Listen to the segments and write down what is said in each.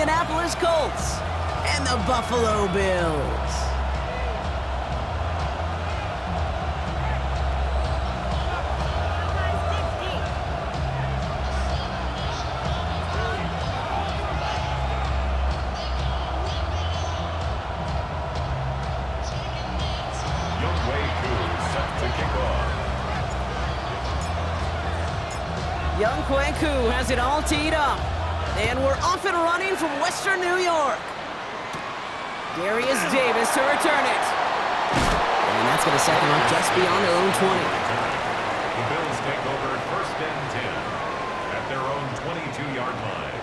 Indianapolis Colts and the Buffalo Bills. Young Kweku has it all teed up. And we're off and running from Western New York. Darius Davis to return it. And that's going to set them up just beyond their own 20. The Bills take over first and 10 at their own 22-yard line.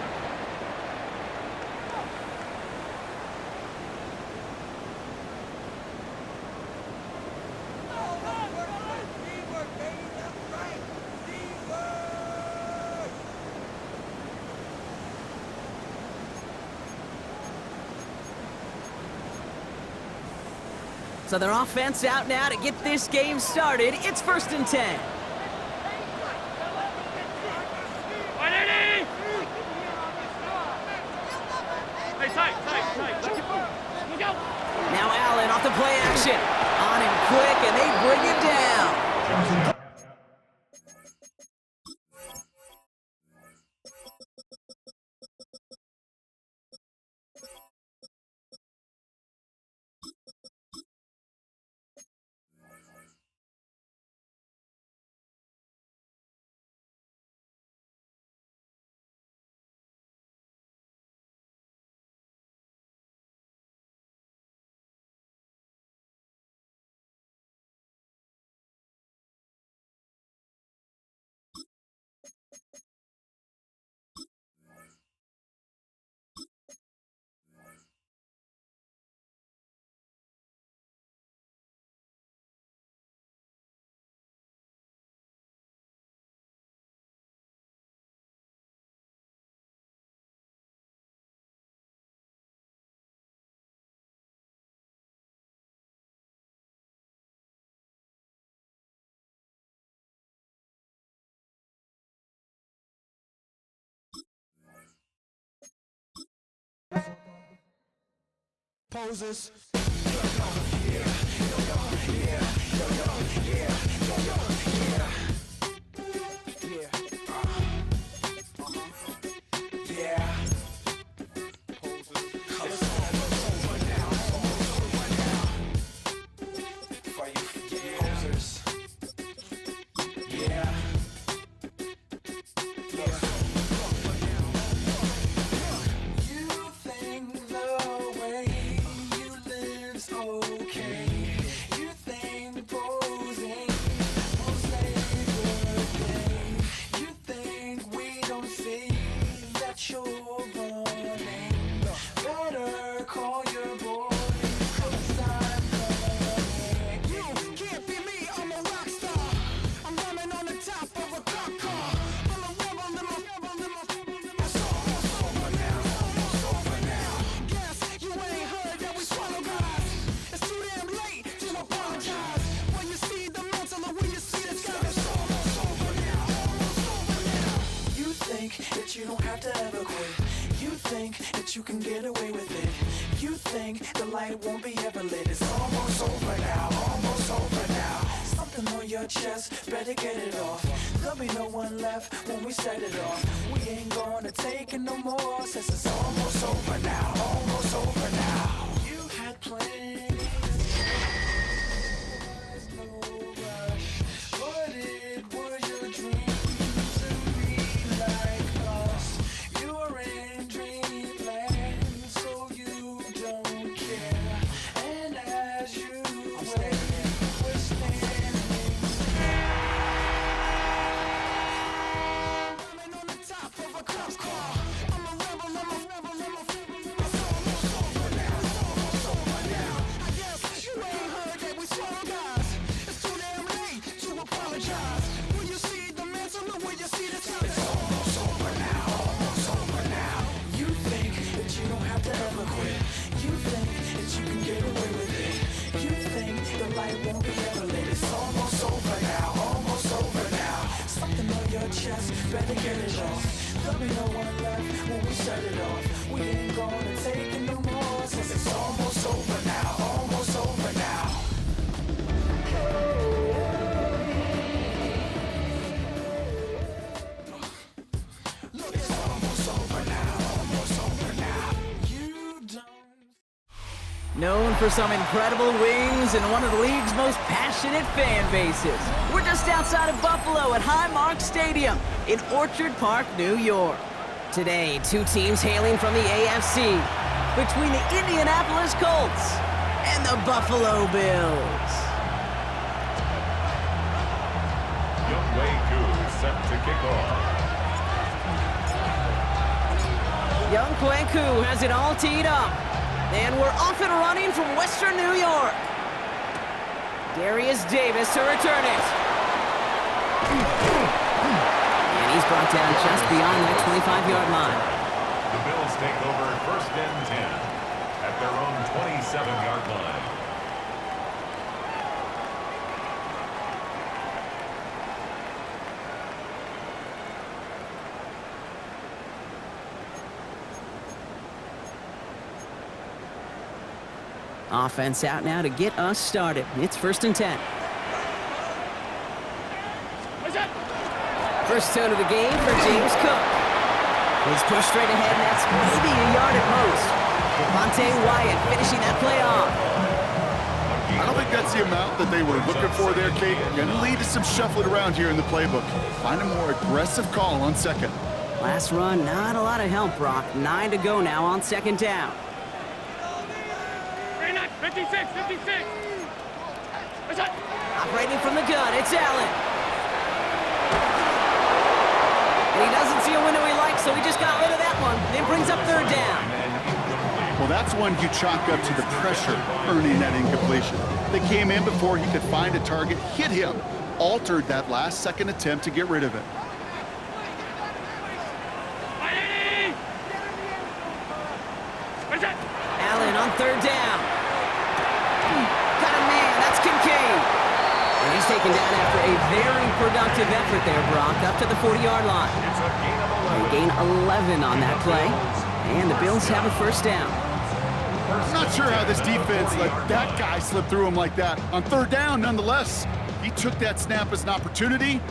So their offense out now to get this game started. It's first and 10. Now Allen off the play action. On him quick, and they bring it down. Poses. You don't have to ever quit. You think that you can get away with it. You think the light won't be ever lit. It's almost over now, almost over now. Something on your chest, better get it off. There'll be no one left when we set it off. We ain't gonna take it no more, since it's almost over now, almost over now. You had plans, there's no rush, but it was your dream. Better get it off. There'll be no one left when we set it off. We ain't Known for some incredible wings and one of the league's most passionate fan bases. We're just outside of Buffalo at Highmark Stadium in Orchard Park, New York. Today, two teams hailing from the AFC between the Indianapolis Colts and the Buffalo Bills. Set to kick off. Young Kwanku has it all teed up. And we're off and running from Western New York. Darius Davis to return it. And he's brought down just beyond that 25-yard line. The Bills take over 1st and 10 at their own 27-yard line. Offense out now to get us started. It's 1st and 10. First tone of the game for James Cook. He's pushed straight ahead, and that's maybe a yard at most. Devontae Wyatt finishing that play off. I don't think that's the amount that they were looking for there, Kate. Going to lead to some shuffling around here in the playbook. Find a more aggressive call on 2nd. Last run, not a lot of help, Brock. 9 to go now on 2nd down. 56. Operating from the gun, it's Allen. And he doesn't see a window he likes, so he just got rid of that one. Then brings up 3rd down. Well, that's one you chalk up to the pressure earning that incompletion. They came in before he could find a target, hit him, altered that last-second attempt to get rid of it. Allen on 3rd down. Got a man, that's Kincaid. And he's taken down after a very productive effort there, Brock, up to the 40-yard line. They gain 11 on that play, and the Bills have a 1st down. I'm not sure how this defense let that guy slip through him like that. On 3rd down, nonetheless, he took that snap as an opportunity.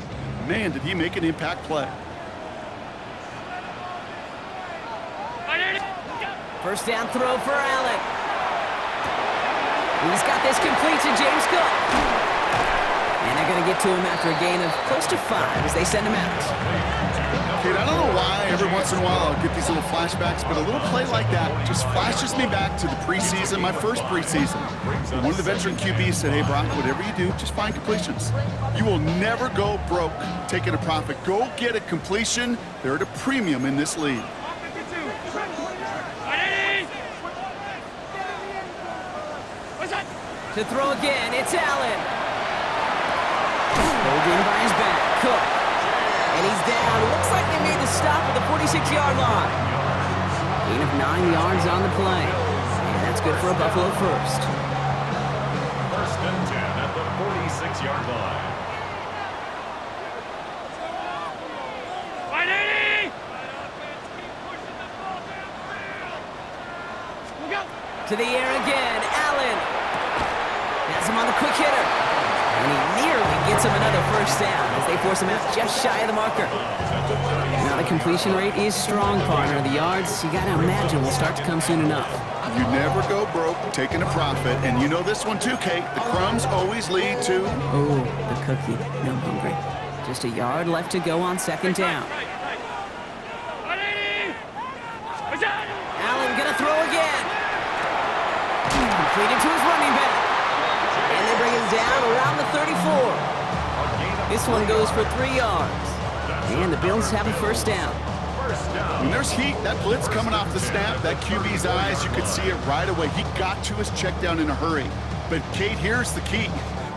Man, did he make an impact play. 1st down throw for Allen. He's got this complete to James Cook. And they're going to get to him after a gain of close to 5 as they send him out. Kid, I don't know why every once in a while I'll get these little flashbacks, but a little play like that just flashes me back to the preseason, my first preseason. And one of the veteran QBs said, hey, Brock, whatever you do, just find completions. You will never go broke taking a profit. Go get a completion. They're at a premium in this league. To throw again, it's Allen. Pulled in by his back, Cook. And he's down. Looks like they made the stop at the 46-yard line. Gain of 9 yards on the play. And that's good for a Buffalo 1st. 1st and 10 at the 46-yard line. To the air again, Allen. Has him on the quick hitter. And he nearly gets him another 1st down as they force him out just shy of the marker. Now the completion rate is strong, partner. The yards, you got to imagine, will start to come soon enough. You never go broke taking a profit. And you know this one too, Kate. The crumbs always lead to... Oh, the cookie. No, I'm hungry. Just a yard left to go on 2nd down. Allen gonna throw again. Completed to his running back. And they bring him down around the 34. This one goes for 3 yards. And the Bills have a 1st down. When there's heat, that blitz coming off the snap, that QB's eyes, you could see it right away. He got to his check down in a hurry. But, Kate, here's the key.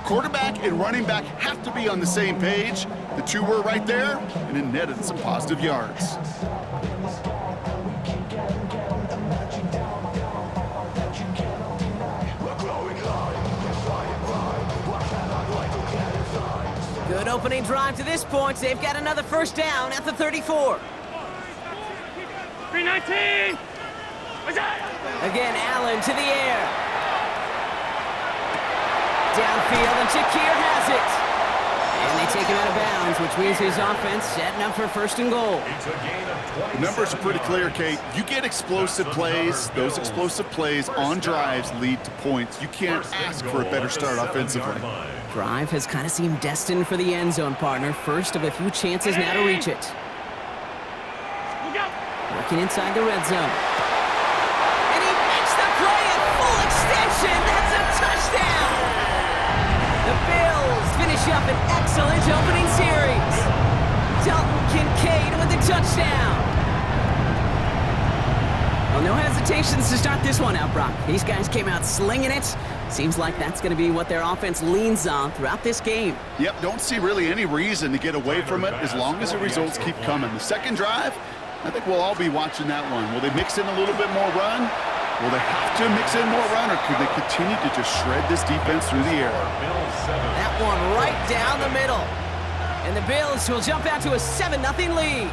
Quarterback and running back have to be on the same page. The two were right there, and it netted some positive yards. Good opening drive to this point. They've got another 1st down at the 34. 319! Again, Allen to the air. Downfield, and Shakir has it. And they take him out of bounds, which means his offense setting up for first and goal. It's a gain of 20. The numbers are pretty clear, Kate. You get explosive plays. Those explosive plays on drives lead to points. You can't ask for a better start offensively. Drive has kind of seemed destined for the end zone, partner. First of a few chances now to reach it. Working inside the red zone. And he makes the play at full extension. That's a touchdown! The Bills finish up an excellent opening series. Dalton Kincaid with the touchdown. Well, no hesitations to start this one out, Brock. These guys came out slinging it. Seems like that's going to be what their offense leans on throughout this game. Yep, don't see really any reason to get away from it as long as the results keep coming. The second drive, I think we'll all be watching that one. Will they mix in a little bit more run? Will they have to mix in more run, or could they continue to just shred this defense through the air? That one right down the middle. And the Bills will jump out to a 7-0 lead.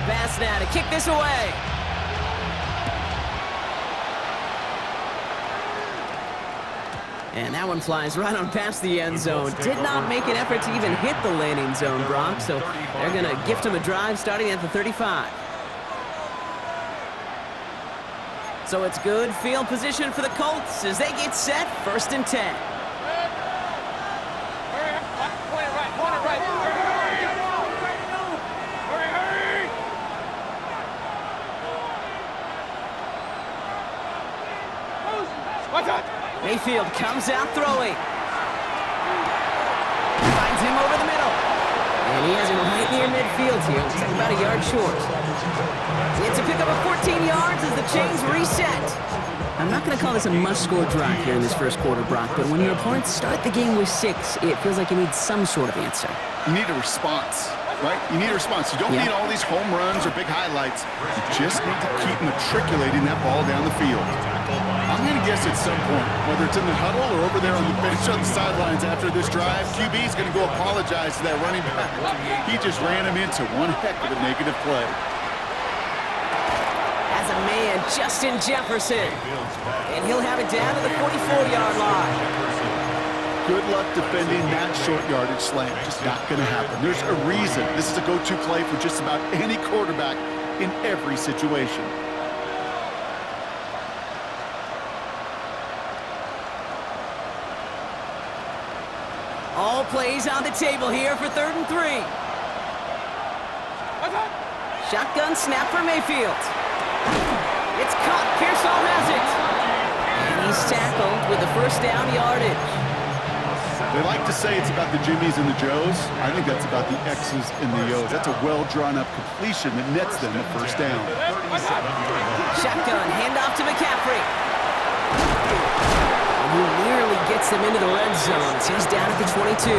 Bass now to kick this away. And that one flies right on past the end zone. Did not make an effort to even hit the landing zone, Brock, so they're going to gift him a drive starting at the 35. So it's good field position for the Colts as they get set, 1st and 10. Mayfield comes out throwing. Finds him over the middle. And he has him right near midfield here. Looks like about a yard short. It's a pickup of 14 yards as the chains reset. I'm not going to call this a must-score drive here in this first quarter, Brock, but when your opponents start the game with 6, it feels like you need some sort of answer. You need a response, right? You need a response. You don't need all these home runs or big highlights. You just need to keep matriculating that ball down the field. I'm going to guess at some point, whether it's in the huddle or over there on the bench on the sidelines after this drive, QB is going to go apologize to that running back. He just ran him into one heck of a negative play. As a man, Justin Jefferson. And he'll have it down to the 44-yard line. Good luck defending that short yardage slant. Just not going to happen. There's a reason this is a go-to play for just about any quarterback in every situation. All plays on the table here for 3rd and 3. Shotgun snap for Mayfield. It's caught. Pearsall has it. And he's tackled with the first down yardage. They like to say it's about the Jimmies and the Joes. I think that's about the X's and the O's. That's a well-drawn-up completion that nets them a first down. Shotgun handoff to McCaffrey. He nearly gets them into the red zone as he's down at the 22.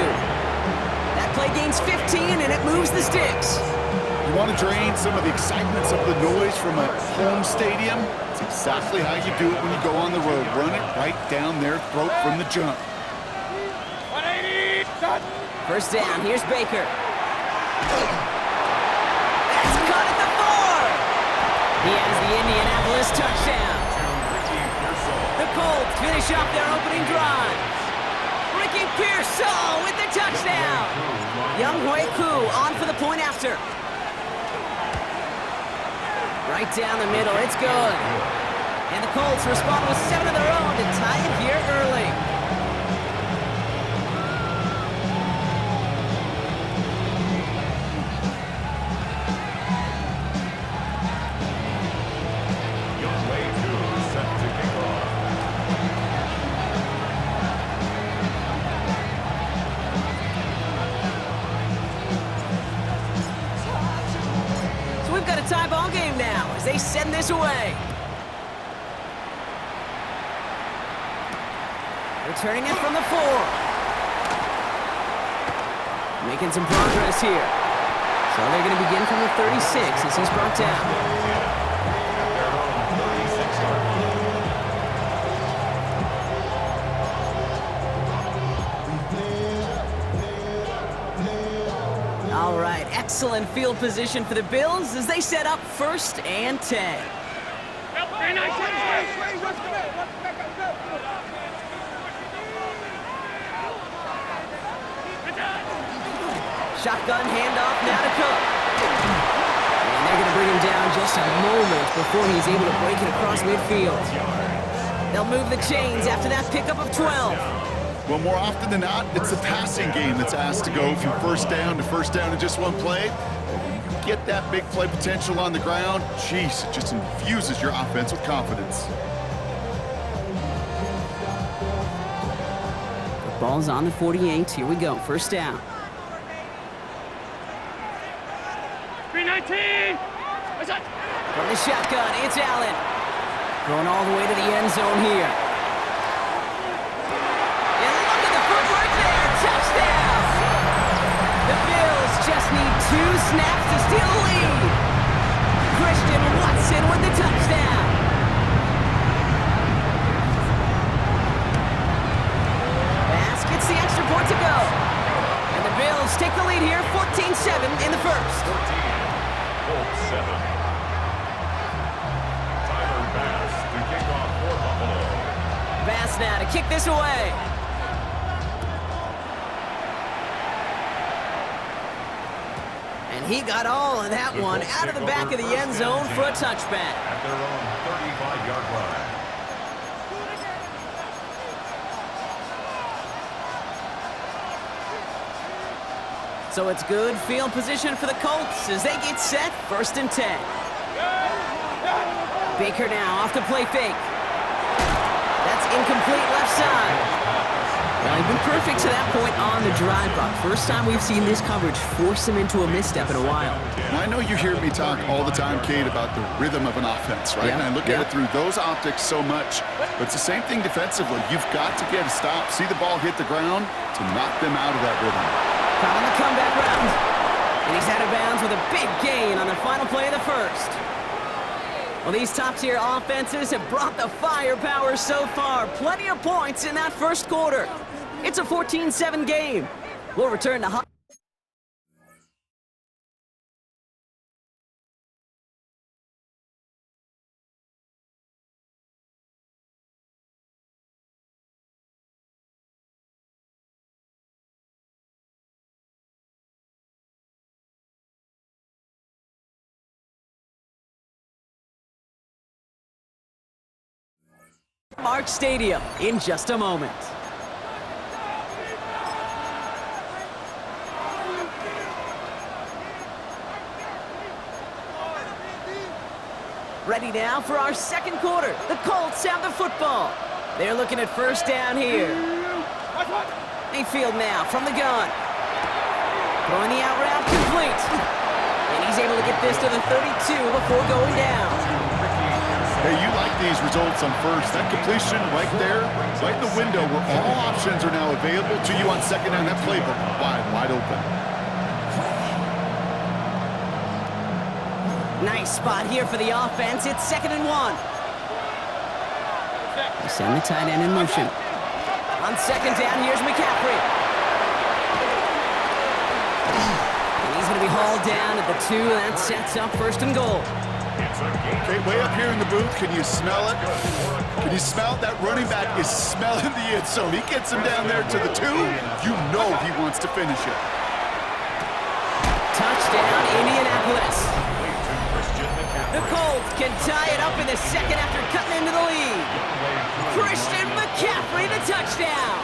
That play gains 15, and it moves the sticks. You want to drain some of the excitement, some of the noise from a home stadium? It's exactly how you do it when you go on the road. Run it right down their throat from the jump. 180, done. First down, here's Baker. That's caught at the 4. He has the Indianapolis touchdown. The Colts finish up their opening drive. Ricky Pearsall with the touchdown. Younghoe Koo on for the point after. Right down the middle, it's good. And the Colts respond with 7 of their own to tie it here early. Tie ball game now as they send this away. Returning it from the 4. Making some progress here. So they're going to begin from the 36 as he's brought down. All right, excellent field position for the Bills as they set up 1st and 10. Shotgun handoff now to Cook. And they're going to bring him down just a moment before he's able to break it across midfield. They'll move the chains after that pickup of 12. Well, more often than not, it's the passing game that's asked to go from first down in just one play. When you get that big play potential on the ground, geez, it just infuses your offense with confidence. The ball's on the 48. Here we go. 1st down. 319! From the shotgun, it's Allen. Going all the way to the end zone here. And look at the footwork there. Touchdown! The Bills just need 2 snaps to steal the lead. Christian Watson with the touchdown. Bass gets the extra point to go. And the Bills take the lead here, 14-7 in the first. 14-7. Bass now to kick this away. And he got all of that one out of the back of the end zone for a touchback. At their own 35-yard line. So it's good field position for the Colts as they get set 1st and 10. Baker now off the play fake. That's incomplete left side. Well, he's been perfect to that point on the drive, Buck. First time we've seen this coverage force him into a misstep in a while. Now, I know you hear me talk all the time, Kate, about the rhythm of an offense, right? Yeah, And I look at it through those optics so much. But it's the same thing defensively. You've got to get a stop, see the ball hit the ground to knock them out of that rhythm. Caught on the comeback round. And he's out of bounds with a big gain on the final play of the first. Well, these top-tier offenses have brought the firepower so far. Plenty of points in that first quarter. It's a 14-7 game. We'll return to Mark Stadium in just a moment. Ready now for our second quarter. The Colts have the football. They're looking at 1st down here. Mayfield now from the gun. Throwing the out route complete. And he's able to get this to the 32 before going down. Hey, you like these results on first. That completion right there, right in the window where all options are now available to you on 2nd down. That playbook wide open. Nice spot here for the offense. It's 2nd and 1. They send the tight end in motion. On 2nd down, here's McCaffrey. And he's going to be hauled down at the 2. That sets up 1st and goal. Okay, way up here in the booth, can you smell it? Can you smell it? That running back is smelling the end zone. He gets him down there to the 2. You know he wants to finish it. Touchdown, Indianapolis. The Colts can tie it up in the 2nd after cutting into the lead. Christian McCaffrey, the touchdown.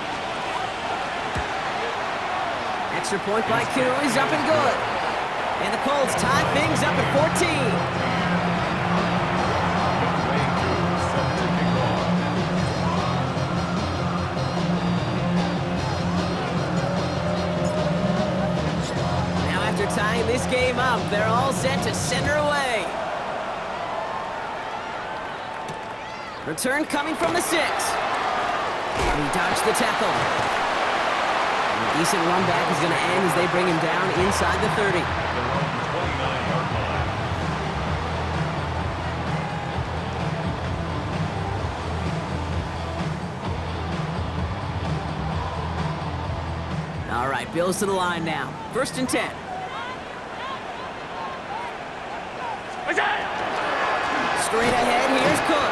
Extra point by Koo is up and good. And the Colts tie things up at 14. Tying this game up, they're all set to center away. Return coming from the 6. He dodged the tackle. And a decent run back is going to end as they bring him down inside the 30. All right, Bills to the line now. 1st and 10. Straight ahead, here's Cook.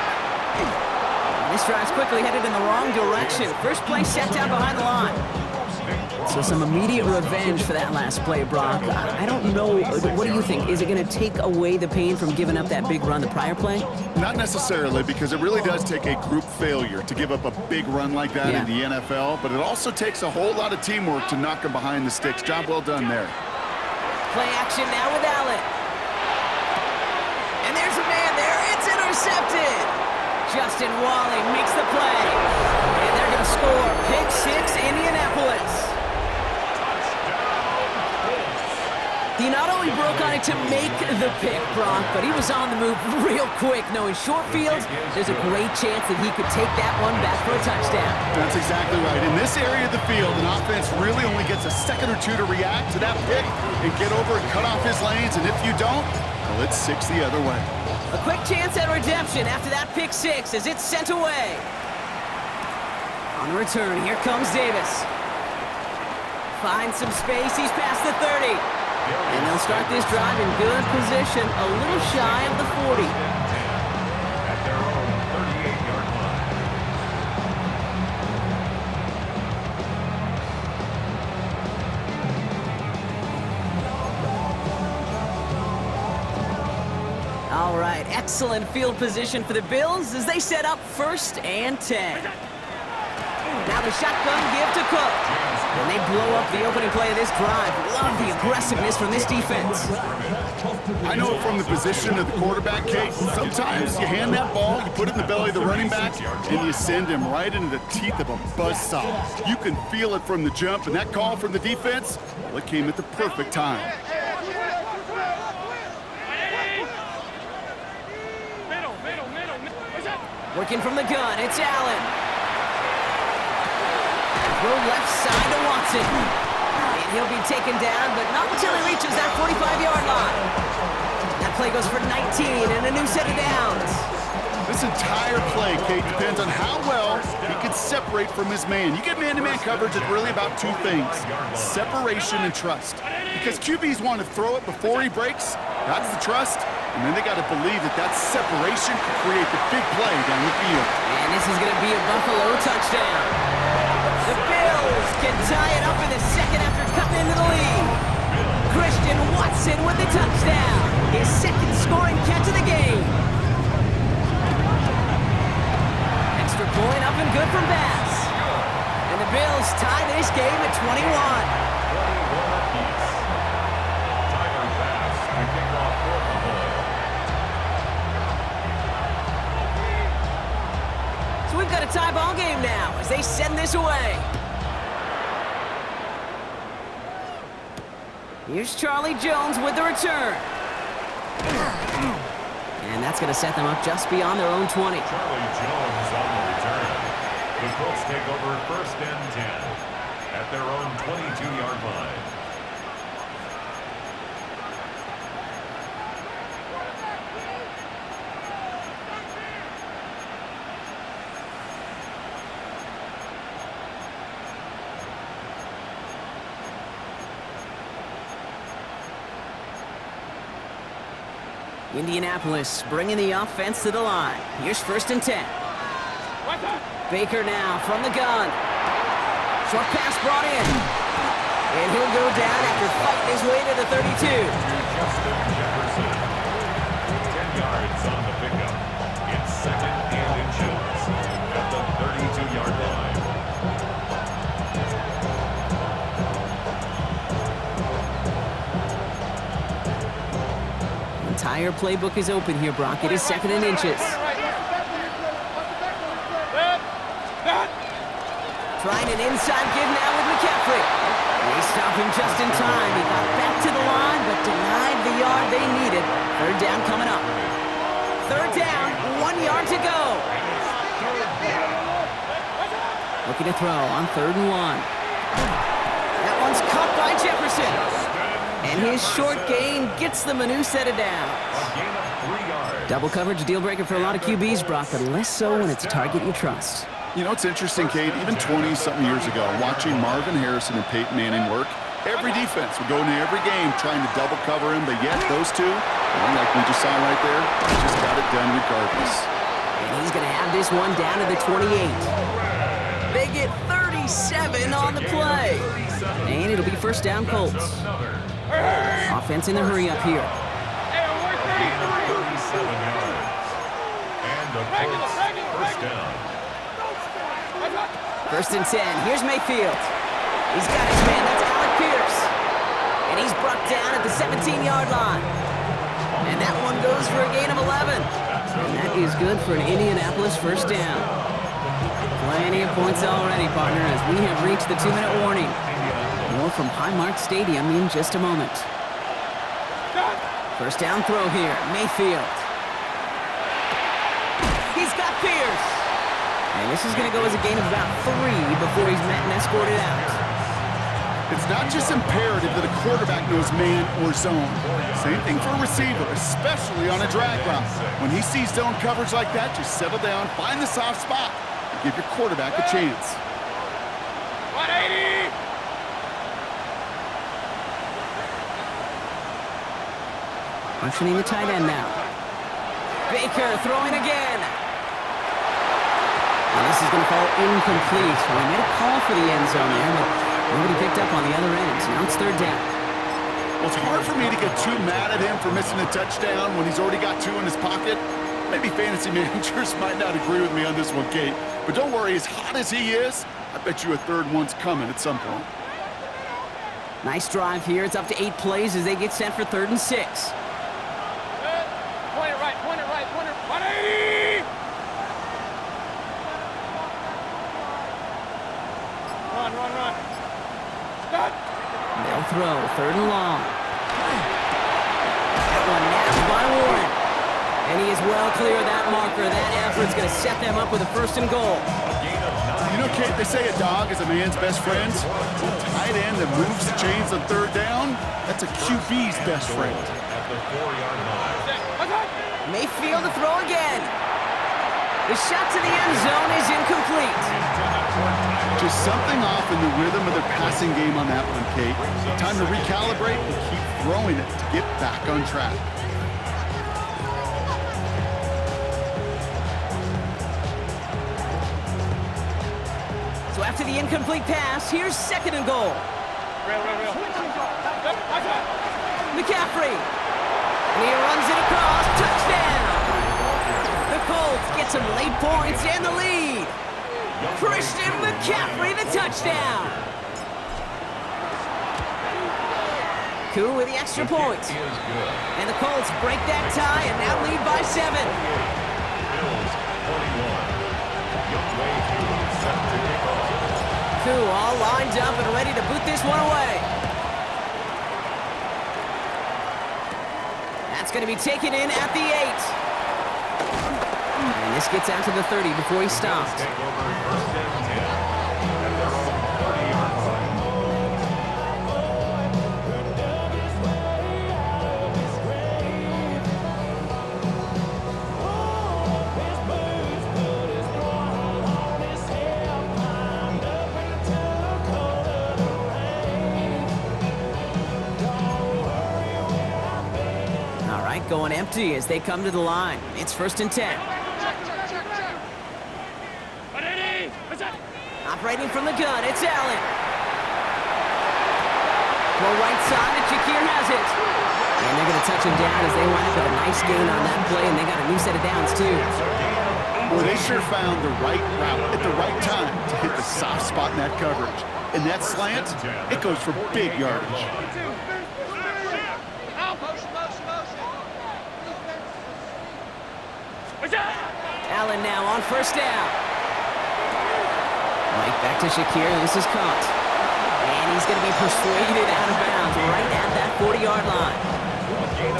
This drive's quickly headed in the wrong direction. First play set down behind the line. So some immediate revenge for that last play, Brock. I don't know. What do you think? Is it going to take away the pain from giving up that big run the prior play? Not necessarily, because it really does take a group failure to give up a big run like that in the NFL, but it also takes a whole lot of teamwork to knock him behind the sticks. Job well done there. Play action now with Allen. And there's a man there. It's intercepted. Justin Wally makes the play. And they're going to score. Pick 6, Indianapolis. He not only broke on it to make the pick, Brock, but he was on the move real quick, knowing short fields, there's a great chance that he could take that one back for a touchdown. That's exactly right. In this area of the field, an offense really only gets a second or two to react to that pick and get over and cut off his lanes, and if you don't, well, it's 6 the other way. A quick chance at redemption after that pick 6 as it's sent away. On the return, here comes Davis. Finds some space, he's past the 30. And they'll start this drive in good position, a little shy of the 40. At their own 38-yard line. All right, excellent field position for the Bills as they set up 1st and 10. Now the shotgun give to Cook. And they blow up the opening play of this drive. Love the aggressiveness from this defense. I know it from the position of the quarterback, Kate. Sometimes you hand that ball, you put it in the belly of the running back, and you send him right into the teeth of a buzzsaw. You can feel it from the jump, and that call from the defense, well, it came at the perfect time. Working from the gun, it's Allen. Throw left side to Watson. And he'll be taken down, but not until he reaches that 45-yard line. That play goes for 19 and a new set of downs. This entire play, Kate, depends on how well he can separate from his man. You get man-to-man coverage, it's really about 2 things, separation and trust. Because QBs want to throw it before he breaks, that's the trust, and then they got to believe that that separation can create the big play down the field. And this is going to be a Buffalo touchdown. The Bills can tie it up in the second after cutting into the lead. Christian Watson with the touchdown. His second scoring catch of the game. Extra point up and good from Bass. And the Bills tie this game at 21. 21 apiece. Tyler Bass to kick off for Buffalo. So we've got a tie ball game now as they send this away. Here's Charlie Jones with the return. And that's going to set them up just beyond their own 20. Charlie Jones on the return. The Colts take over 1st and 10 at their own 22-yard line. Indianapolis bringing the offense to the line. Here's 1st and 10. Baker now from the gun. Short pass brought in. And he'll go down after fighting his way to the 32. Justin Jefferson. 10 yards on the pickup. It's 2nd and inches at the 32-yard line. Entire playbook is open here, Brock. It is 2nd and inches. Trying an inside give now with McCaffrey. They stop him just in time. He got back to the line, but denied the yard they needed. 3rd down coming up. 3rd down, 1 yard to go. Looking to throw on 3rd and 1. That one's caught by Jefferson. And his short gain gets them a new set of downs. A gain of 3 yards. Double coverage, deal breaker for a lot of QBs, Brock, but less so when it's a target you trust. You know, it's interesting, Kate, even 20-something years ago, watching Marvin Harrison and Peyton Manning work, Every defense will go into every game trying to double cover him, but yet those two, like we just saw right there, just got it done regardless. And he's going to have this one down to the 28. They get 37 on the play. And it'll be first down Colts. Offense in the hurry up here. Gain of 37 yards. And the Colts first down. First and 10. Here's Mayfield. He's got his man. That's Alec Pierce. And he's brought down at the 17-yard line. And that one goes for a gain of 11. And that is good for an Indianapolis first down. Plenty of points already, partner, as we have reached the 2-minute warning. More from Highmark Stadium in just a moment. First down throw here, Mayfield. He's got Pierce. And this is going to go as a gain of about 3 before he's met and escorted out. It's not just imperative that a quarterback knows man or zone. Same thing for a receiver, especially on a drag route. When he sees zone coverage like that, just settle down, find the soft spot, and give your quarterback a chance. 180! Functioning the tight end now. Baker throwing again. And this is going to fall incomplete. Well, he made a call for the end zone there, but nobody picked up on the other end. Now it's third down. Well, it's hard for me to get too mad at him for missing a touchdown when he's already got 2 in his pocket. Maybe fantasy managers might not agree with me on this one, Kate. But don't worry, as hot as he is, I bet you a third one's coming at some point. Nice drive here. It's up to 8 plays as they get set for 3rd and 6. Point it right, 180! Run. Stop! They'll throw, 3rd and long. That one nabbed by Warren. And he is well clear of that marker. That effort's going to set them up with a 1st and goal. You know, Kate, they say a dog is a man's best friend. A tight end that moves the chains on 3rd down, that's a QB's best friend. At the 4-yard line. Mayfield to throw again. The shot to the end zone is incomplete. Just something off in the rhythm of their passing game on that one, Kate. Time to recalibrate and keep throwing it to get back on track. So after the incomplete pass, here's 2nd and goal. Real. McCaffrey. And he runs it across. Touchdown. The Colts get some late points and the lead. Christian McCaffrey, the touchdown. Koo with the extra point. And the Colts break that tie and now lead by 7. Bills 41. Youngway set to kick off. Koo all lined up and ready to boot this one away. That's going to be taken in at the 8. And this gets out to the 30 before he stops. Take over 1st and 10 at their own 30-yard All right, going empty as they come to the line. It's 1st and 10. Operating from the gun, it's Allen. Go right side, and Shakir has it. And they're going to touch him down as they wind up with a nice gain on that play, and they got a new set of downs, too. Boy, they sure found the right route at the right time to hit the soft spot in that coverage. And that slant, it goes for big yardage. Allen now on 1st down. Right back to Shakir. This is caught. And he's going to be persuaded out of bounds right at that 40-yard line.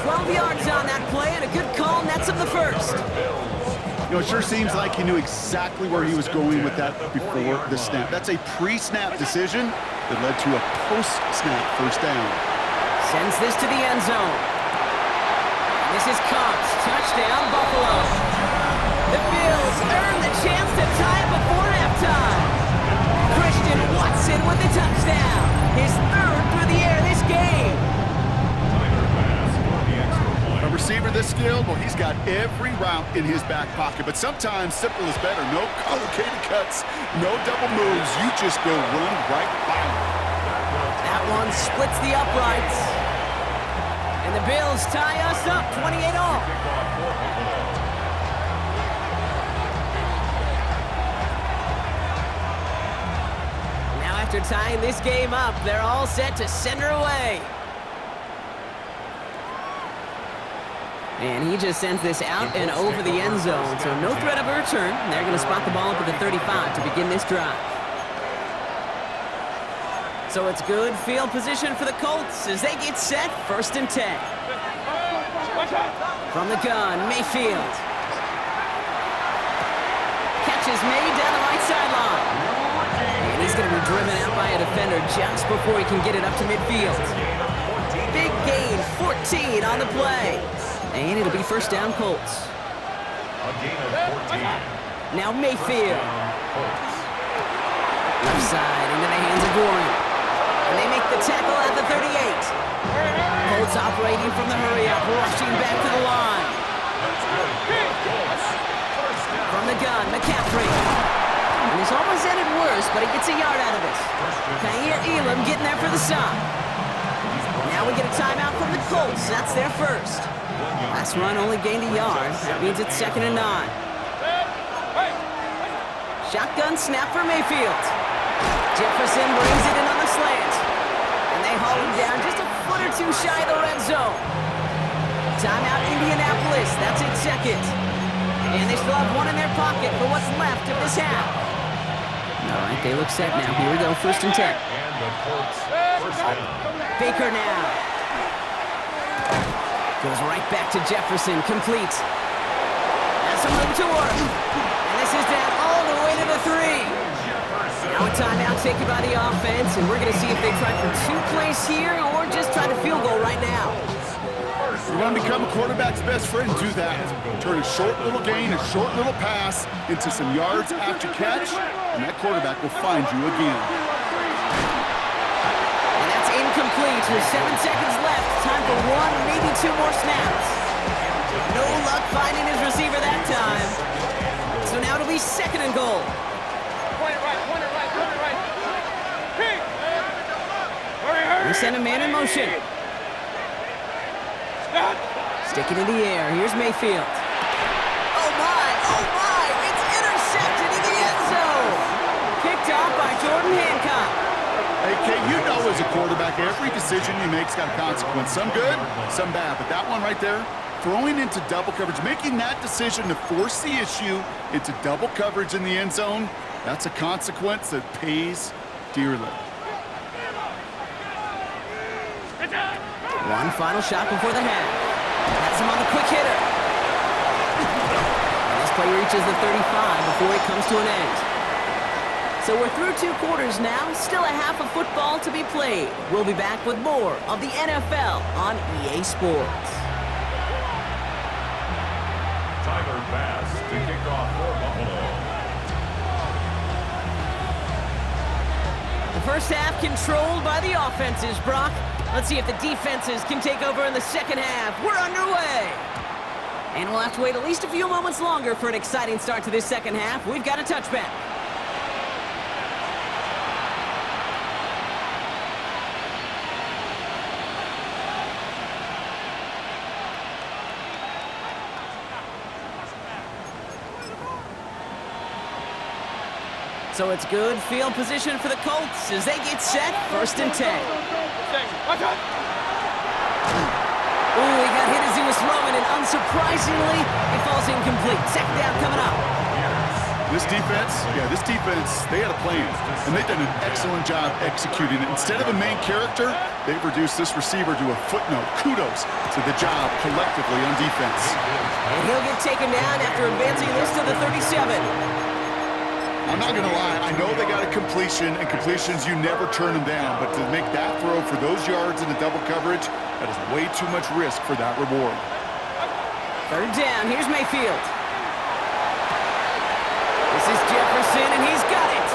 12 yards on that play and a good call nets him the 1st. You know, it sure seems like he knew exactly where he was going with that before the snap. That's a pre-snap decision that led to a post-snap 1st down. Sends this to the end zone. And this is caught. Touchdown, Buffalo. The Bills earn the chance to tie it before halftime. Christian Watson with the touchdown. His 3rd through the skilled, well, he's got every route in his back pocket. But sometimes simple is better. No complicated cuts, no double moves. You just go run right by him. That one splits the uprights. And the Bills tie us up 28-all. Now after tying this game up, they're all set to send her away. And he just sends this out and over the end zone, so no threat of a return. They're going to spot the ball up at the 35 to begin this drive. So it's good field position for the Colts as they get set, 1st and 10. From the gun, Mayfield. Catch is made down the right sideline. And he's going to be driven out by a defender just before he can get it up to midfield. Big gain, 14 on the play. And it'll be 1st down Colts. A gain of 14. Now Mayfield. Left side into the hands of Warren. And they make the tackle at the 38. Colts operating from the hurry-up, rushing back to the line. From the gun, McCaffrey. And he's almost ended worse, but he gets a yard out of it. Kaiir Elam getting there for the stop. Now we get a timeout from the Colts. That's their first. Last run only gained a yard. That means it's 2nd and 9. Shotgun snap for Mayfield. Jefferson brings it in on the slant. And they haul him down just a foot or two shy of the red zone. Timeout Indianapolis. That's its 2nd. And they still have one in their pocket for what's left of this half. All right, they look set now. Here we go, 1st and 10. And the Colts, 1st down. Baker now. Goes right back to Jefferson, complete. Has some room to work. And this is down all the way to the 3. Now a timeout taken by the offense, and we're going to see if they try for 2 plays here or just try to field goal right now. You want to become a quarterback's best friend, do that. Turn a short little gain, a short little pass into some yards after catch, and that quarterback will find you again. And that's incomplete with 7 seconds left. Time for 1, maybe 2 more snaps. No luck finding his receiver that time. So now it'll be 2nd and goal. Point it right, point it right, point it right. Hey! Hurry, hurry! We send a man in motion. Stick it in the air. Here's Mayfield. Oh my, it's intercepted in the end zone. Picked off by Jordan Hancock. Hey, Kate, you know as a quarterback, every decision you make's got a consequence. Some good, some bad. But that one right there, throwing into double coverage, making that decision to force the issue into double coverage in the end zone, that's a consequence that pays dearly. One final shot before the half. That's him on the quick hitter. And this play reaches the 35 before it comes to an end. So we're through 2 quarters now, still a half of football to be played. We'll be back with more of the NFL on EA Sports. Tyler Bass to kick off for Buffalo. The first half controlled by the offenses, Brock. Let's see if the defenses can take over in the second half. We're underway. And we'll have to wait at least a few moments longer for an exciting start to this second half. We've got a touchback. So it's good field position for the Colts as they get set, 1st and 10. Watch out! Ooh, he got hit as he was throwing, and unsurprisingly, it falls incomplete. 2nd down coming up. This defense, they had a plan, and they've done an excellent job executing it. Instead of a main character, they've reduced this receiver to a footnote. Kudos to the job collectively on defense. And he'll get taken down after advancing this to the 37. I'm not going to lie, I know they got a completion, and completions, you never turn them down. But to make that throw for those yards in the double coverage, that is way too much risk for that reward. 3rd down, here's Mayfield. This is Jefferson, and he's got it.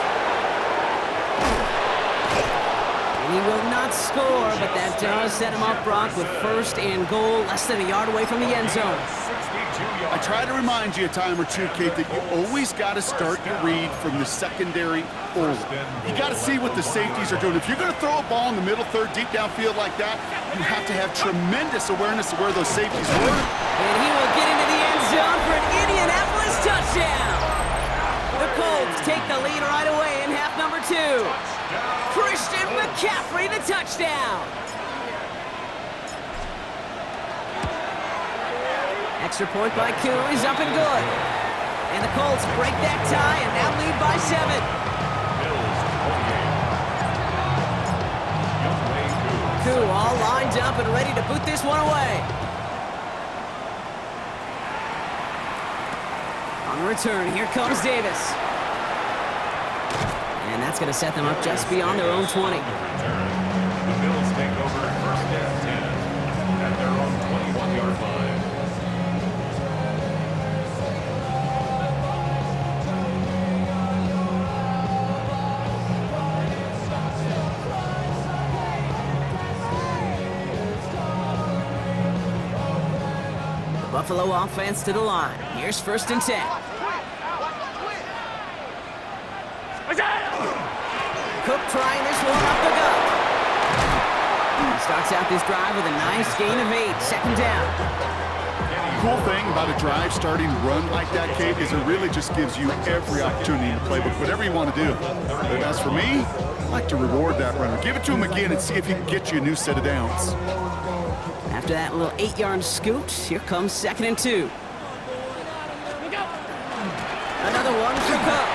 And he will not not score, but that does set him up, Brock, with first and goal, less than a yard away from the end zone. I try to remind you a time or two, Kate, that you always got to start your read from the secondary forward. You got to see what the safeties are doing. If you're going to throw a ball in the middle third, deep downfield like that, you have to have tremendous awareness of where those safeties were. And he will get into the end zone for an Indianapolis touchdown. The Colts take the lead right away in half number 2. Christian McCaffrey, the touchdown. Extra point by Koo is up and good. And the Colts break that tie and now lead by 7. Koo all lined up and ready to boot this one away. On the return, here comes Davis. And that's going to set them up just beyond their own 20. The Bills take over first and 10 at their own 21-yard line. Buffalo offense to the line. Here's first and 10. Cook trying this one up the gut. He starts out this drive with a nice gain of 8. Second down. Cool thing about a drive starting run like that, Kate, is it really just gives you every opportunity in the playbook, whatever you want to do. But as for me, I like to reward that runner. Give it to him again and see if he can get you a new set of downs. After that little 8-yard scoot, here comes second and 2. Another one for Cook.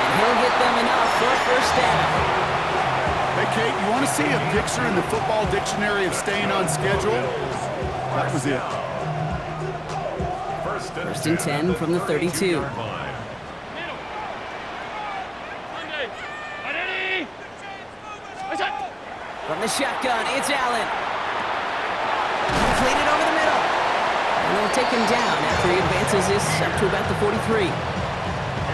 And he'll get them enough for a first down. Hey, Kate, you want to see a picture in the football dictionary of staying on schedule? That was it. First and 10 from the 32. From the shotgun, it's Allen. Completed over the middle. And they'll take him down after he advances this up to about the 43.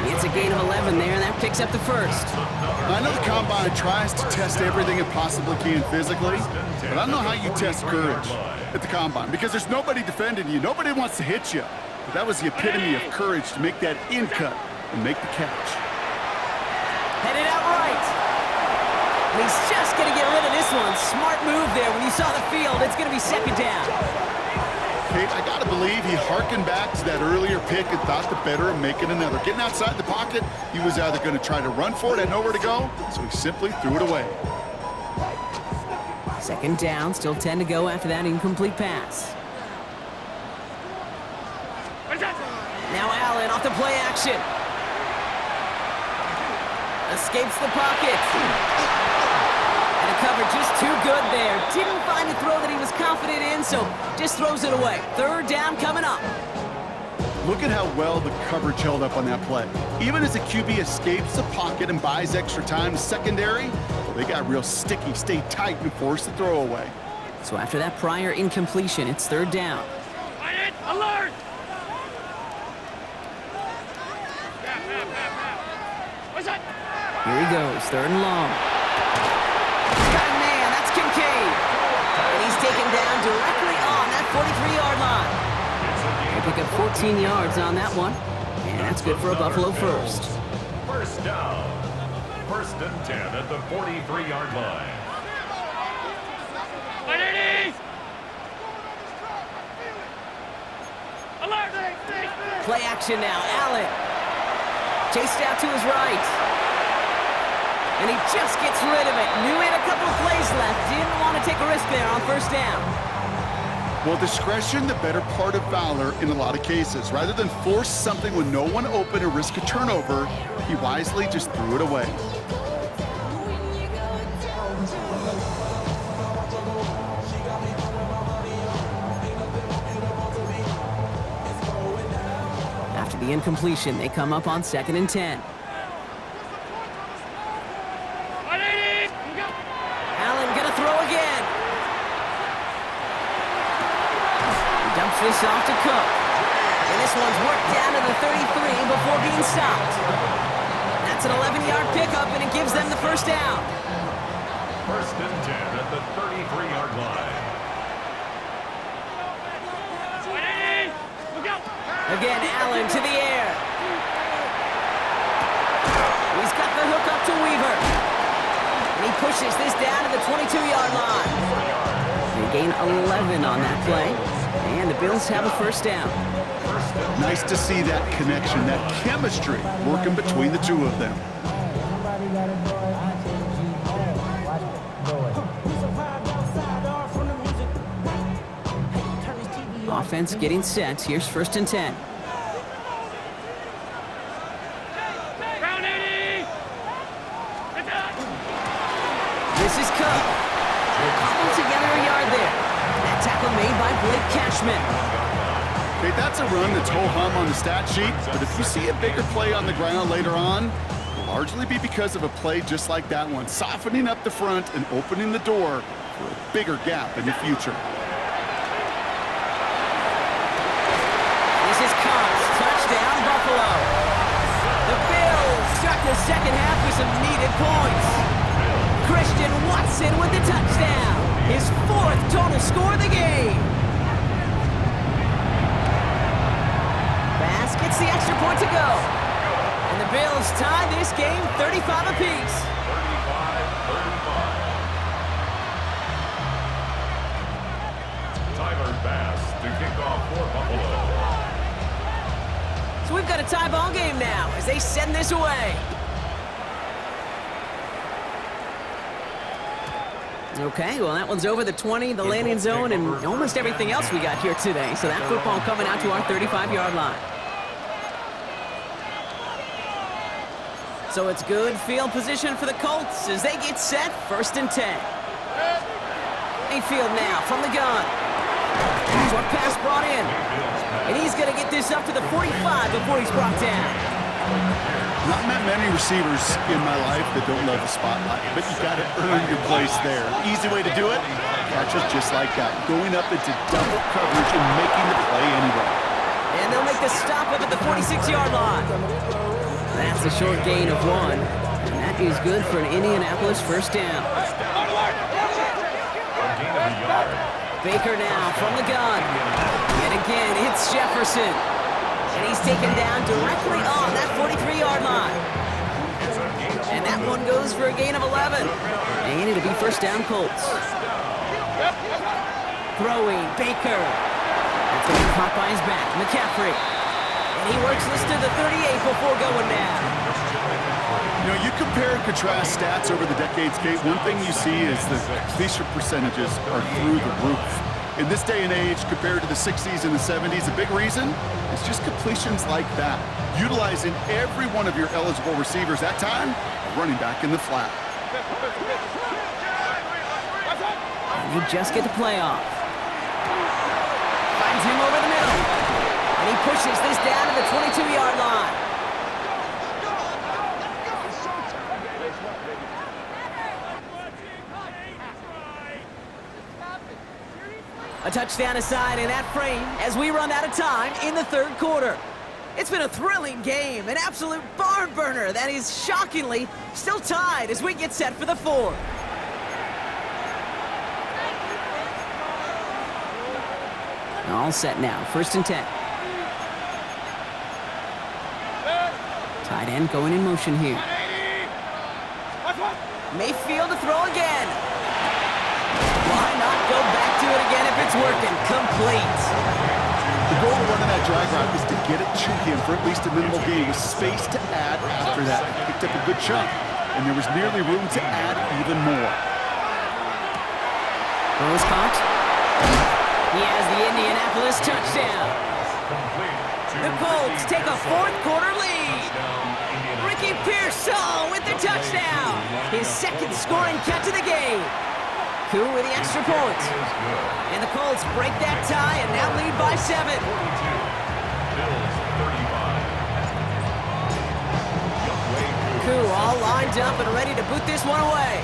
It's a gain of 11 there, and that picks up the first. I know the Combine tries to test everything it possibly can physically, but I don't know how you test courage at the Combine, because there's nobody defending you. Nobody wants to hit you. But that was the epitome of courage to make that in cut and make the catch. Headed out right. And he's just going to get rid of this one. Smart move there. When you saw the field, it's going to be second down. Kate, I got to believe he harkened back to that earlier pick and thought the better of making another. Getting outside the pocket, he was either going to try to run for it, had nowhere to go, so he simply threw it away. Second down, still 10 to go after that incomplete pass. Now Allen off the play action. Escapes the pocket. And the cover just too good there. Didn't find a throw that he was confident in, so just throws it away. Third down coming up. Look at how well the coverage held up on that play. Even as the QB escapes the pocket and buys extra time, secondary, well, they got real sticky, stayed tight, and forced the throw away. So after that prior incompletion, it's third down. Alert! Here he goes, third and long. He's got a man, that's Kincaid. And he's taken down directly on that 43-yard line. They pick up 14 yards on that one, and that's good for a Buffalo first. First down. First and 10 at the 43-yard line. Play action now, Allen. Chased out to his right. And he just gets rid of it. Knew he had a couple of plays left. Didn't want to take a risk there on first down. Well, discretion, the better part of valor in a lot of cases. Rather than force something with no one open or risk a turnover, he wisely just threw it away. After the incompletion, they come up on second and 10. Allen gonna throw again. He dumps this off to Cook. And this one's worked down to the 33 before being stopped. That's an 11-yard pickup, and it gives them the first down. First and 10 at the 33-yard line. Again, Allen to the air. He's got the hook up to Weaver. And he pushes this down to the 22-yard line. They gain 11 on that play. And the Bills have a first down. Nice to see that connection, that chemistry working between the two of them. Offense getting set. Here's first and 10. This is Cook. Cobbled together a yard there. That tackle made by Blake Cashman. Okay, that's a run that's ho-hum on the stat sheet, but if you see a bigger play on the ground later on, it'll largely be because of a play just like that one, softening up the front and opening the door for a bigger gap in the future. This is Cox. Touchdown, Buffalo. The Bills start the second half with some needed points. Christian Watson with the touchdown. His fourth total score of the game. Bass gets the extra point to go. And the Bills tie this game 35 apiece. 35-35. Tyler Bass to kick off for Buffalo. So we've got a tie ball game now as they send this away. Okay, well, that one's over the 20, the landing zone, and almost everything else we got here today. So that football coming out to our 35-yard line. So it's good field position for the Colts as they get set, first and 10. Mayfield now from the gun. Short pass brought in. And he's going to get this up to the 45 before he's brought down. Not met many receivers in my life that don't love the spotlight, but you got to earn your place there. Easy way to do it, catches just like that, going up into double coverage and making the play anyway. And they'll make the stop up at the 46-yard line. That's a short gain of 1, and that is good for an Indianapolis first down. Baker now from the gun. And again, it's Jefferson. And he's taken down directly on that 43-yard line. And that one goes for a gain of 11. And it'll be first down Colts. Throwing, Baker. That's going to be caught by his back, McCaffrey. And he works this to the 38 before going down. You know, you compare and contrast stats over the decades, Kate. One thing you see is the completion percentages are through the roof. In this day and age, compared to the 60s and the 70s, a big reason is just completions like that. Utilizing every one of your eligible receivers that time, running back in the flat. And he just get the play off. Finds him over the middle. And he pushes this down to the 22-yard line. A touchdown aside in that frame as we run out of time in the third quarter. It's been a thrilling game, an absolute barn burner that is shockingly still tied as we get set for the fourth. All set now, first and 10. Tight end going in motion here. Mayfield to throw again. Why not go back to it again if it's working? Complete. The goal of running that drag route is to get it to him for at least a minimal gain with space to add after that. He picked up a good chunk, and there was nearly room to add even more. Throw is caught. He has the Indianapolis touchdown. The Colts take a fourth quarter lead. Ricky Pearsall with the touchdown. His second scoring catch of the game. Koo with the extra point. And the Colts break that tie and now lead by 7. Koo all lined up and ready to boot this one away.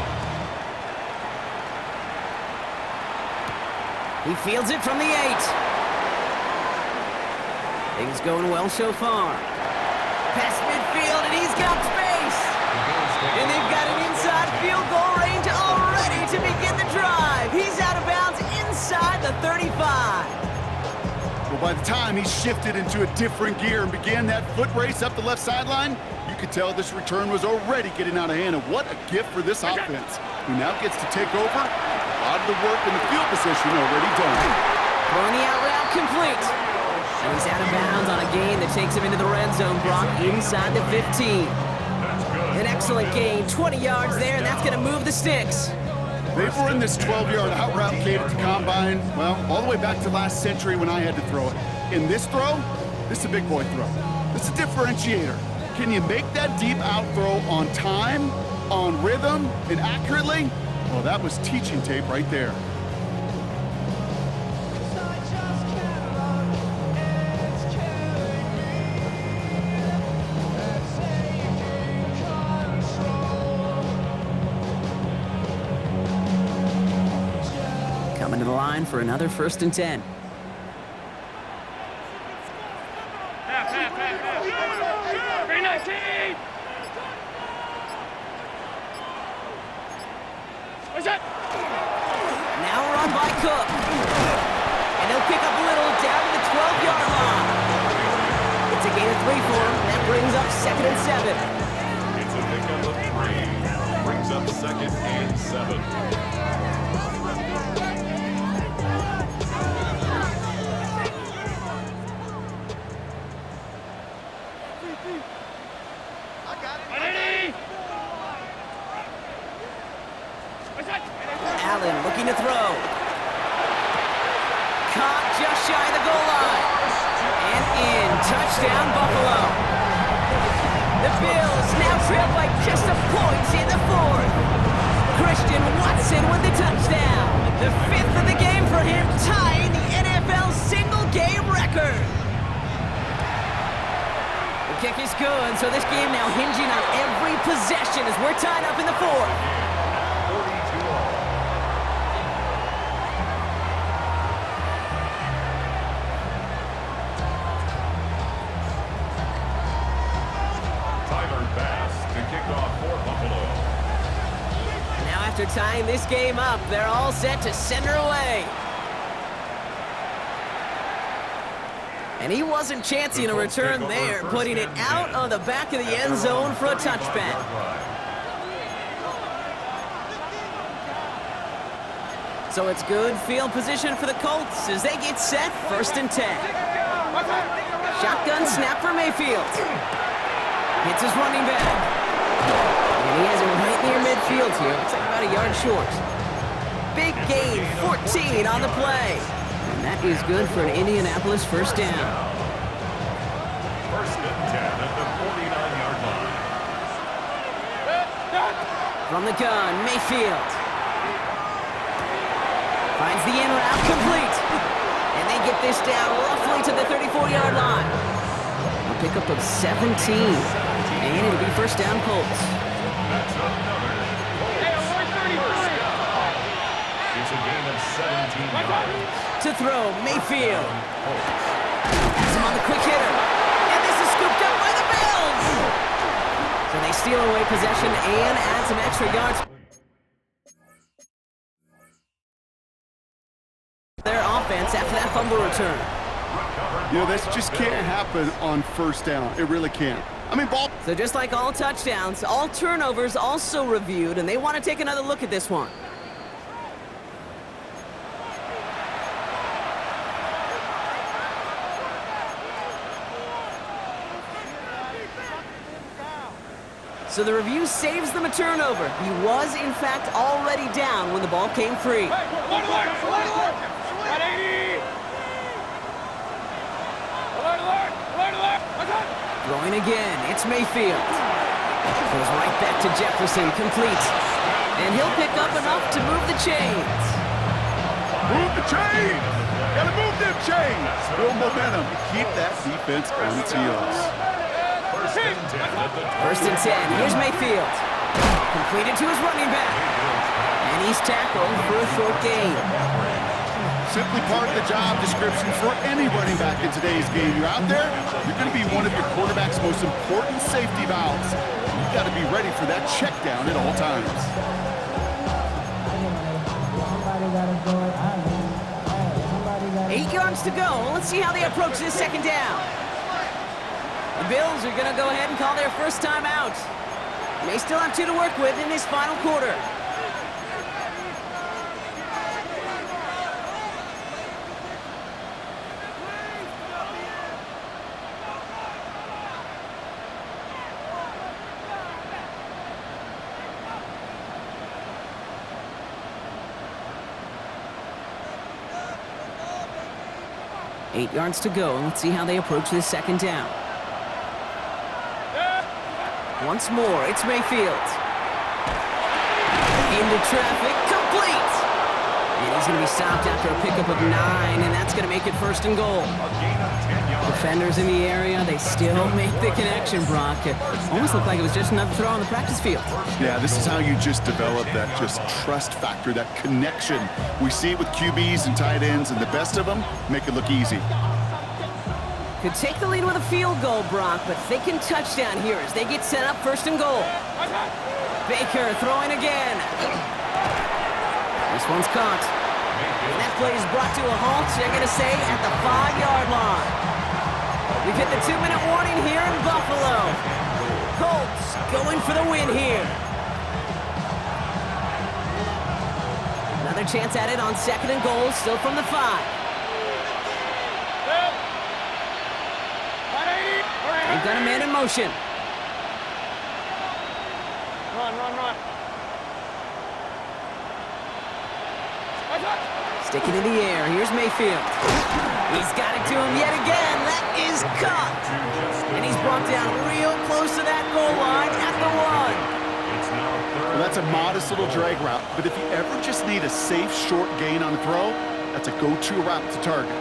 He fields it from the 8. Things going well so far. Past midfield, and he's got space. And they've got an inside field goal range already to begin the drive. He's out of bounds inside the 35. Well, by the time he shifted into a different gear and began that foot race up the left sideline, you could tell this return was already getting out of hand. And what a gift for this offense, who now gets to take over. A lot of the work in the field position already done. Throwing the out route complete. And he's out of bounds on a gain that takes him into the red zone, Brock, inside the 15. An excellent gain, 20 yards there, and that's going to move the sticks. They've run this 12-yard out route cave at the combine, well, all the way back to last century when I had to throw it. In this throw, this is a big boy throw. This is a differentiator. Can you make that deep out throw on time, on rhythm, and accurately? Well, that was teaching tape right there. Coming to the line for another 1st and 10. Now run by Cook. And they'll pick up a little down to the 12-yard line. It's a gain of 3 for him. That brings up 2nd and 7. It's a pickup of 3. Brings up 2nd and 7. Allen looking to throw. Caught just shy of the goal line. And in. Touchdown, Buffalo. The Bills now trail by just a point in the 4th. Christian Watson with the touchdown. The 5th of the game for him, tying the NFL single-game record. The kick is good, so this game now hinging on every possession as we're tied up in the 4th. After tying this game up, they're all set to send her away. And he wasn't chancing a return there, putting it out on the back of the end zone for a touchback. So it's good field position for the Colts as they get set, 1st and 10. Shotgun snap for Mayfield. Hits his running back. And he has it right near midfield here. Looks like about a yard short. Big gain, 14 on the play. And that is good for an Indianapolis 1st down. 1st and 10 at the 49-yard line. From the gun, Mayfield. Finds the in route complete. And they get this down roughly to the 34-yard line. A pickup of 17. And it'll be 1st down Colts. That's another Colts. It's a gain of 17 yards. To throw, Mayfield. Has him on the quick hitter. And this is scooped up by the Bills. So they steal away possession and add some extra yards. Their offense after that fumble return. You know, this just can't happen on 1st down. It really can't. I mean, ball. So just like all touchdowns, all turnovers also reviewed, and they want to take another look at this one. So the review saves them a turnover. He was, in fact, already down when the ball came free. Throwing again, it's Mayfield. Goes right back to Jefferson, complete. And he'll pick up enough to move the chains. Move the chains! Gotta move them chains! Build momentum. Keep that defense on its heels. 1st and 10. Here's Mayfield. Completed to his running back. And he's tackled for a short gain. Simply part of the job description for any running back in today's game. You're out there, you're going to be one of your quarterback's most important safety valves. You've got to be ready for that check down at all times. 8 yards to go. Let's see how they approach this second down. The Bills are going to go ahead and call their first timeout. May still have 2 to work with in this final quarter. Eight yards to go. Let's see how they approach this second down. Once more, it's Mayfield. Into traffic, complete! And he's going to be stopped after a pickup of 9, and that's going to make it first and goal. Defenders in the area, they still make the connection, Brock. It almost looked like it was just another throw on the practice field. Yeah, this is how you just develop that just trust factor, that connection. We see it with QBs and tight ends, and the best of them make it look easy. Could take the lead with a field goal, Brock, but thinking touchdown here as they get set up first and goal. Baker throwing again. This one's caught. And that play is brought to a halt, they're going to say, at the 5-yard line. We've hit the 2-minute warning here in Buffalo. Colts going for the win here. Another chance at it on second and goal, still from the 5. They've got a man in motion. Run. Sticking in the air. Here's Mayfield. He's got it to him yet again. That is caught. And he's brought down real close to that goal line at the 1. Well, that's a modest little drag route, but if you ever just need a safe, short gain on the throw, that's a go-to route to target.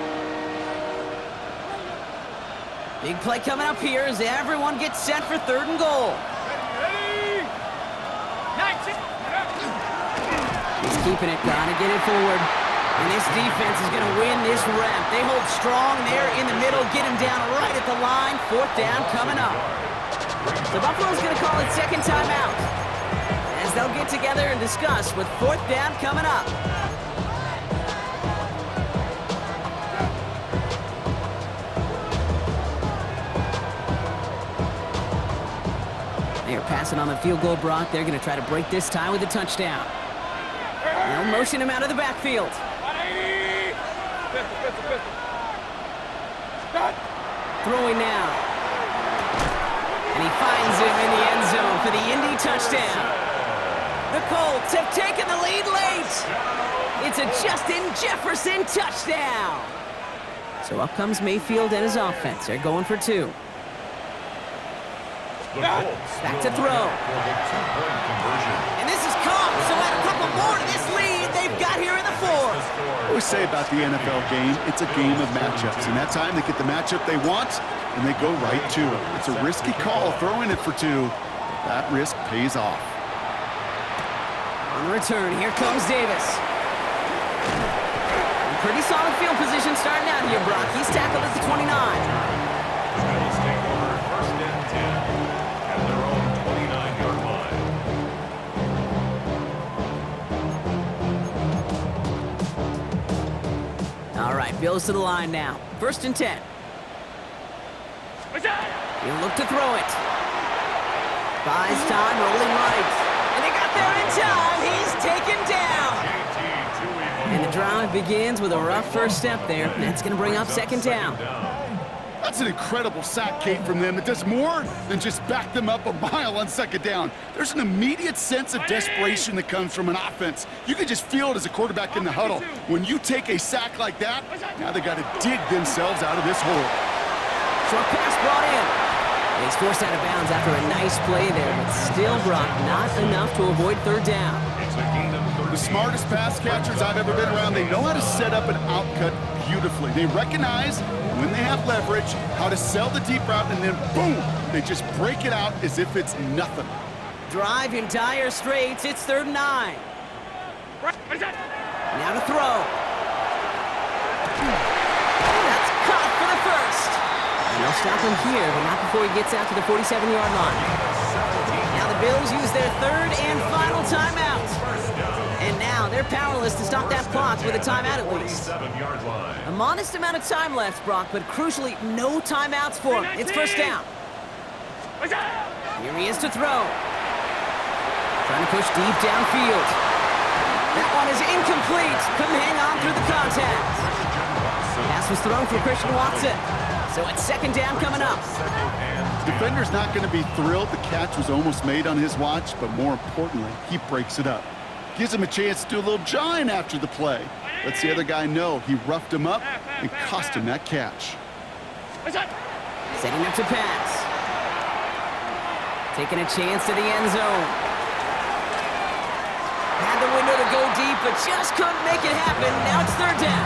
Big play coming up here as everyone gets set for third and goal. He's keeping it, gotta get it forward. And this defense is gonna win this rep. They hold strong there in the middle, get him down right at the line. 4th down coming up. So Buffalo's gonna call it second timeout as they'll get together and discuss with 4th down coming up. They're passing on the field goal, Brock. They're going to try to break this tie with a touchdown. They'll motion him out of the backfield. Throwing now. And he finds him in the end zone for the Indy touchdown. The Colts have taken the lead late. It's a Justin Jefferson touchdown. So up comes Mayfield and his offense. They're going for 2. Back to throw. And this is caught, so add a couple more to this lead they've got here in the 4th. I always say about the NFL game, it's a game of matchups. And that time they get the matchup they want, and they go right to it. It's a risky call throwing it for 2. That risk pays off. On the return, here comes Davis. Pretty solid field position starting out here, Brock. He's tackled at the 29. Bills take over 1st and 10 at their own 29-yard line. All right, Bills to the line now. 1st and 10. He'll look to throw it. Buys time, rolling right. And they got there in time. He's taken down. And the drive begins with a rough first step there. That's going to bring up 2nd down. That's an incredible sack, Kate, from them. It does more than just back them up a mile on 2nd down. There's an immediate sense of desperation that comes from an offense. You can just feel it as a quarterback in the huddle. When you take a sack like that, now they got to dig themselves out of this hole. Short pass brought in. And he's forced out of bounds after a nice play there, but still, Brock, not enough to avoid 3rd down. The smartest pass catchers I've ever been around, they know how to set up an outcut beautifully. They recognize when they have leverage, how to sell the deep route, and then boom, they just break it out as if it's nothing. Drive in dire straits. It's 3rd and 9. Now to throw. That's caught for the 1st. And they'll stop him here, but not before he gets out to the 47-yard line. Now the Bills use their 3rd and final timeout. And now they're powerless to stop that clock with a timeout at least. 47-yard line. A modest amount of time left, Brock, but crucially, no timeouts for him. It's first down. Here he is to throw. Trying to push deep downfield. That one is incomplete. Couldn't hang on through the contact. Pass was thrown for Christian Watson. So it's second down coming up. Defender's not going to be thrilled the catch was almost made on his watch, but more importantly, he breaks it up. Gives him a chance to do a little jawing after the play. Lets the other guy know he roughed him up and cost him that catch. Setting up to pass. Taking a chance to the end zone. Had the window to go deep, but just couldn't make it happen. Now it's third down.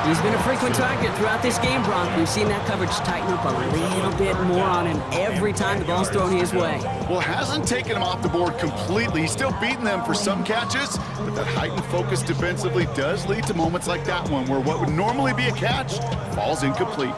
He's been a frequent target throughout this game, Bronk. We've seen that coverage tighten up a little bit more on him every time the ball's thrown his way. Well, hasn't taken him off the board completely. He's still beating them for some catches, but that heightened focus defensively does lead to moments like that one where what would normally be a catch falls incomplete.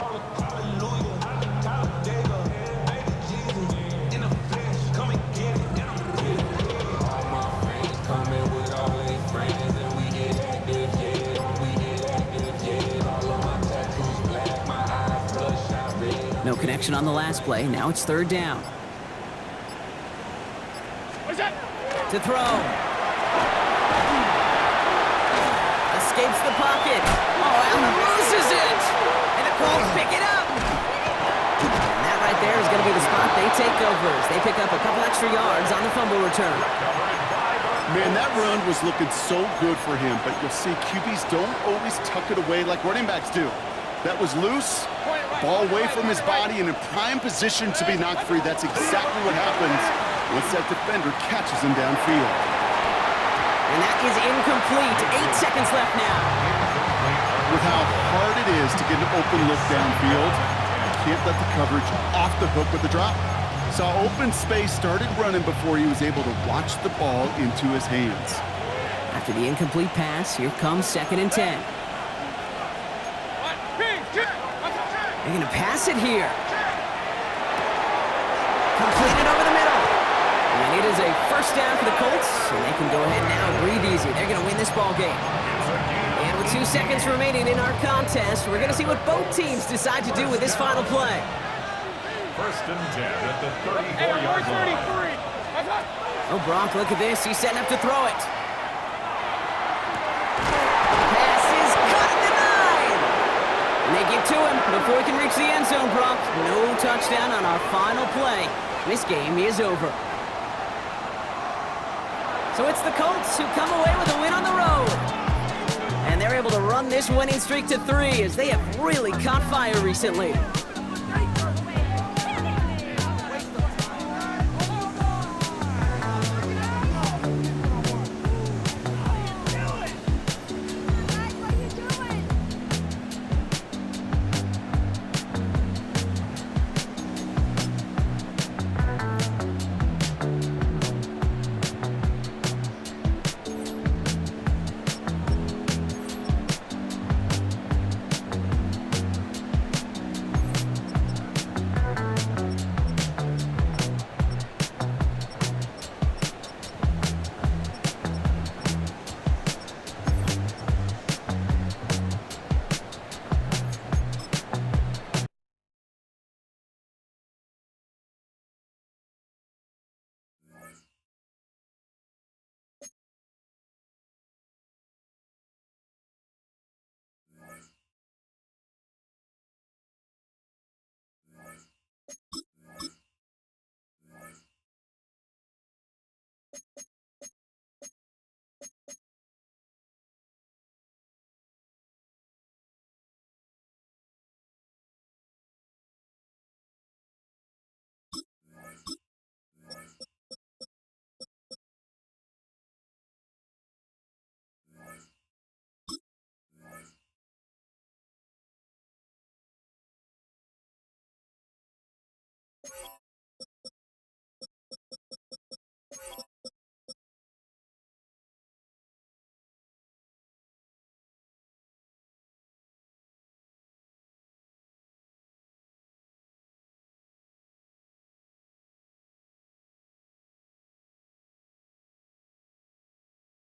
No connection on the last play. Now it's third down. To throw. Escapes the pocket. Oh, Allen loses it. And the Colts pick it up. And that right there is going to be the spot they take over as they pick up a couple extra yards on the fumble return. Man, that run was looking so good for him, but you'll see QBs don't always tuck it away like running backs do. That was loose, ball away from his body and in prime position to be knocked free. That's exactly what happens once that defender catches him downfield. And that is incomplete. 8 seconds left now. With how hard it is to get an open look downfield, you can't let the coverage off the hook with the drop. Saw open space, started running before he was able to watch the ball into his hands. After the incomplete pass, here comes 2nd and 10. They're going to pass it here. Completed over the middle. And it is a first down for the Colts, and they can go ahead now and breathe easy. They're going to win this ball game. And with 2 seconds remaining in our contest, we're going to see what both teams decide to do with this final play. First and 10 at the 34-yard line. Oh, Brock, look at this. He's setting up to throw it. Pass is cut at the 9. And they get to him before he can reach the end zone, Brock. No touchdown on our final play. This game is over. So it's the Colts who come away with a win on the road. And they're able to run this winning streak to 3 as they have really caught fire recently.